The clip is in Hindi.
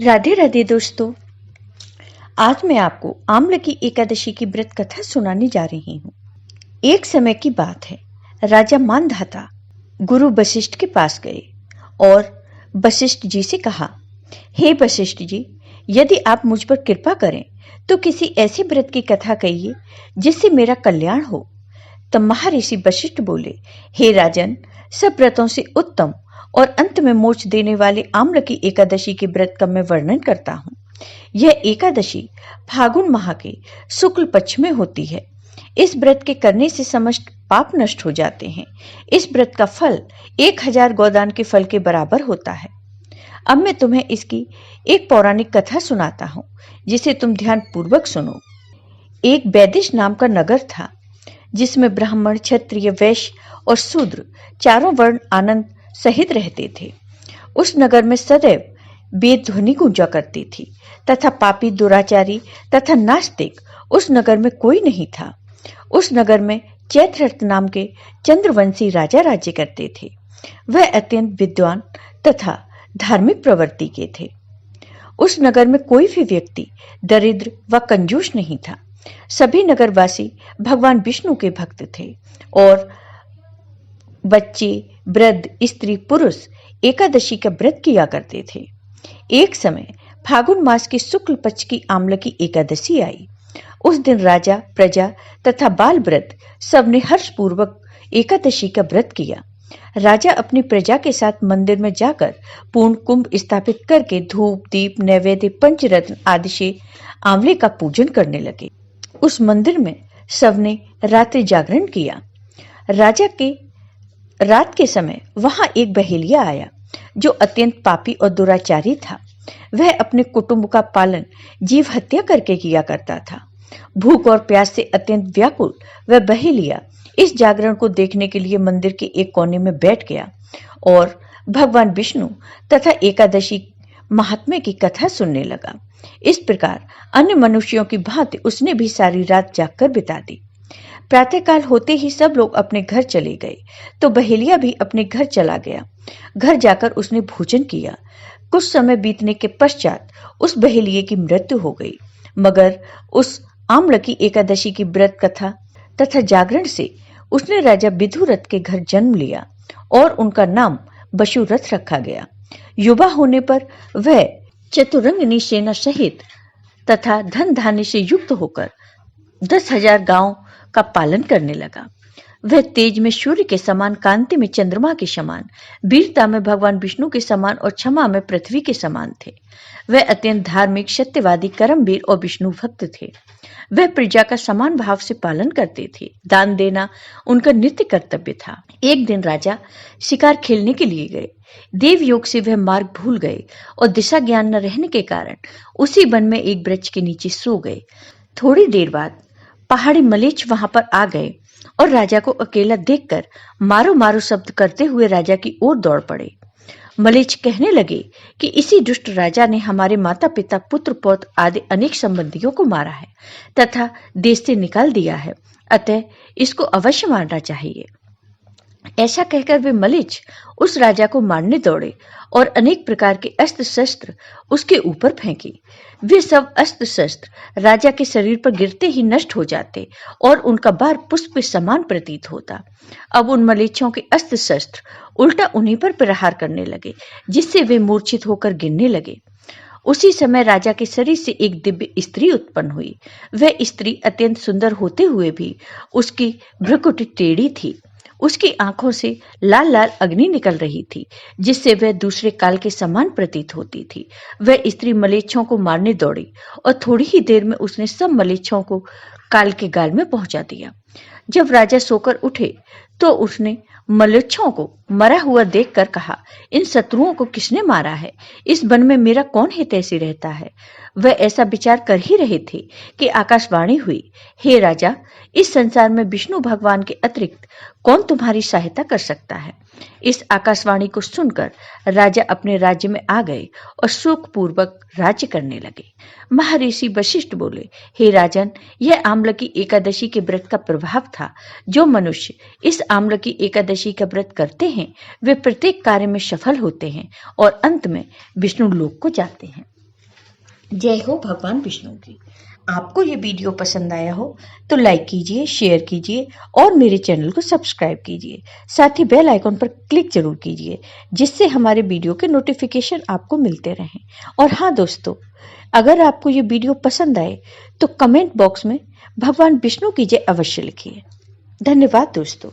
राधे राधे दोस्तों। आज मैं आपको आम्ल की एकादशी की व्रत कथा सुनाने जा रही हूँ। एक समय की बात है। राजा मानधाता गुरु वशिष्ठ के पास गए और वशिष्ठ जी से कहा, हे वशिष्ठ जी, यदि आप मुझ पर कृपा करें तो किसी ऐसे व्रत की कथा कहिए जिससे मेरा कल्याण हो। तब महर्षि वशिष्ठ बोले, हे राजन, सब व्रतों से उत्तम और अंत में मोक्ष देने वाले आम्ल की एकादशी के व्रत का मैं वर्णन करता हूँ। यह एकादशी फागुन माह के शुक्ल पक्ष में होती है। इस व्रत के करने से समस्त पाप नष्ट हो जाते हैं। इस व्रत का फल 1000 गोदान के फल के बराबर होता है। अब मैं तुम्हें इसकी एक पौराणिक कथा सुनाता हूँ, जिसे तुम ध्यान पूर्वक सुनो। एक वैदिश नाम का नगर था, जिसमें ब्राह्मण, क्षत्रिय, वैश्य और शूद्र चारों वर्ण आनंद सहित रहते थे। उस नगर में सदैव वेद ध्वनि गूंजा करती थी तथा पापी, दुराचारी तथा नास्तिक उस नगर में कोई नहीं था। उस नगर में चैत्ररथ नाम के चंद्रवंशी राजा राज्य करते थे। वह अत्यंत विद्वान तथा धार्मिक प्रवृत्ति के थे। उस नगर में कोई भी व्यक्ति दरिद्र व कंजूस नहीं था। सभी नगरवासी भगवान विष्णु के भक्त थे और बच्चे, वृद्ध, स्त्री, पुरुष एकादशी का व्रत किया करते थे। एक समय फागुन मास की शुक्ल पक्ष की आम्ल की एकादशी आई। उस दिन राजा, प्रजा तथा बाल वृद्ध सबने हर्षपूर्वक एकादशी का व्रत किया। राजा अपनी प्रजा के साथ मंदिर में जाकर पूर्ण कुंभ स्थापित करके धूप, दीप, नैवेद्य, पंचरत्न आदि से आंवले का पूजन करने लगे। उस मंदिर में सबने रात्रि जागरण किया। राजा के रात के समय वहां एक बहेलिया आया, जो अत्यंत पापी और दुराचारी था। वह अपने कुटुंब का पालन जीव हत्या करके किया करता था। भूख और प्यास से अत्यंत व्याकुल वह बहेलिया इस जागरण को देखने के लिए मंदिर के एक कोने में बैठ गया और भगवान विष्णु तथा एकादशी महात्म्य की कथा सुनने लगा। इस प्रकार अन्य मनुष्यों की भांति उसने भी सारी रात जागकर बिता दी। प्रातःकाल होते ही सब लोग अपने घर चले गए, तो बहेलिया भी अपने घर चला गया। घर जाकर उसने भोजन किया। कुछ समय बीतने के पश्चात उस बहेलिये की मृत्यु हो गई, मगर उस आम्ल की एकादशी की व्रत कथा तथा जागरण से उसने राजा विदुरथ के घर जन्म लिया और उनका नाम बशुरथ रखा गया। युवा होने पर वह चतुरंगिनी सेना सहित तथा धन धान्य से युक्त होकर 10,000 गांव का पालन करने लगा। वह तेज में सूर्य के समान, कांति में चंद्रमा के समान, वीरता में भगवान विष्णु के समान और क्षमा में पृथ्वी के समान थे। वह अत्यंत धार्मिक, सत्यवादी, कर्मवीर और विष्णु भक्त थे। वह प्रजा का समान भाव से पालन करते थे। दान देना उनका नित्य कर्तव्य था। एक दिन राजा शिकार खेलने के लिए गए। देव योग से वह मार्ग भूल गए और दिशा ज्ञान न रहने के कारण उसी वन में एक वृक्ष के नीचे सो गए। थोड़ी देर बाद पहाड़ी मलेच्छ वहां पर आ गए और राजा को अकेला देखकर मारो मारो शब्द करते हुए राजा की ओर दौड़ पड़े। मलेच्छ कहने लगे कि इसी दुष्ट राजा ने हमारे माता पिता, पुत्र, पौत्र आदि अनेक संबंधियों को मारा है तथा देश से निकाल दिया है, अतः इसको अवश्य मारना चाहिए। ऐसा कहकर वे मलेच्छ उस राजा को मारने दौड़े और अनेक प्रकार के अस्त्र शस्त्र उसके ऊपर फेंके। वे सब अस्त्र शस्त्र राजा के शरीर पर गिरते ही नष्ट हो जाते और उनका बार पुष्प के समान प्रतीत होता। अब उन मलेच्छों के अस्त्र शस्त्र उल्टा उन्हीं पर प्रहार करने लगे, जिससे वे मूर्छित होकर गिरने लगे। उसी समय राजा के शरीर से एक दिव्य स्त्री उत्पन्न हुई। वह स्त्री अत्यंत सुंदर होते हुए भी उसकी भ्रुकुटी टेढ़ी थी। उसकी आंखों से लाल लाल अग्नि निकल रही थी, जिससे वह दूसरे काल के समान प्रतीत होती थी। वह स्त्री मलेच्छों को मारने दौड़ी और थोड़ी ही देर में उसने सब मलेच्छों को काल के गाल में पहुंचा दिया। जब राजा सोकर उठे तो उसने मलेच्छों को मरा हुआ देखकर कहा, इन शत्रुओं को किसने मारा है? इस वन में मेरा कौन हितैषी रहता है? वह ऐसा विचार कर ही रहे थे कि आकाशवाणी हुई, हे राजा, इस संसार में विष्णु भगवान के अतिरिक्त कौन तुम्हारी सहायता कर सकता है? इस आकाशवाणी को सुनकर राजा अपने राज्य में आ गए और सुखपूर्वक राज्य करने लगे। महर्षि वशिष्ठ बोले, हे राजन, यह आम्ल की एकादशी के व्रत का प्रभाव था। जो मनुष्य इस आम्ल की एकादशी का व्रत करते हैं, वे प्रत्येक कार्य में सफल होते हैं और अंत में विष्णु लोक को जाते हैं। जय हो भगवान विष्णु की। आपको ये वीडियो पसंद आया हो तो लाइक कीजिए, शेयर कीजिए और मेरे चैनल को सब्सक्राइब कीजिए। साथ ही बेल आइकॉन पर क्लिक जरूर कीजिए जिससे हमारे वीडियो के नोटिफिकेशन आपको मिलते रहें। और हाँ दोस्तों, अगर आपको ये वीडियो पसंद आए तो कमेंट बॉक्स में भगवान विष्णु की जय अवश्य लिखिए। धन्यवाद दोस्तों।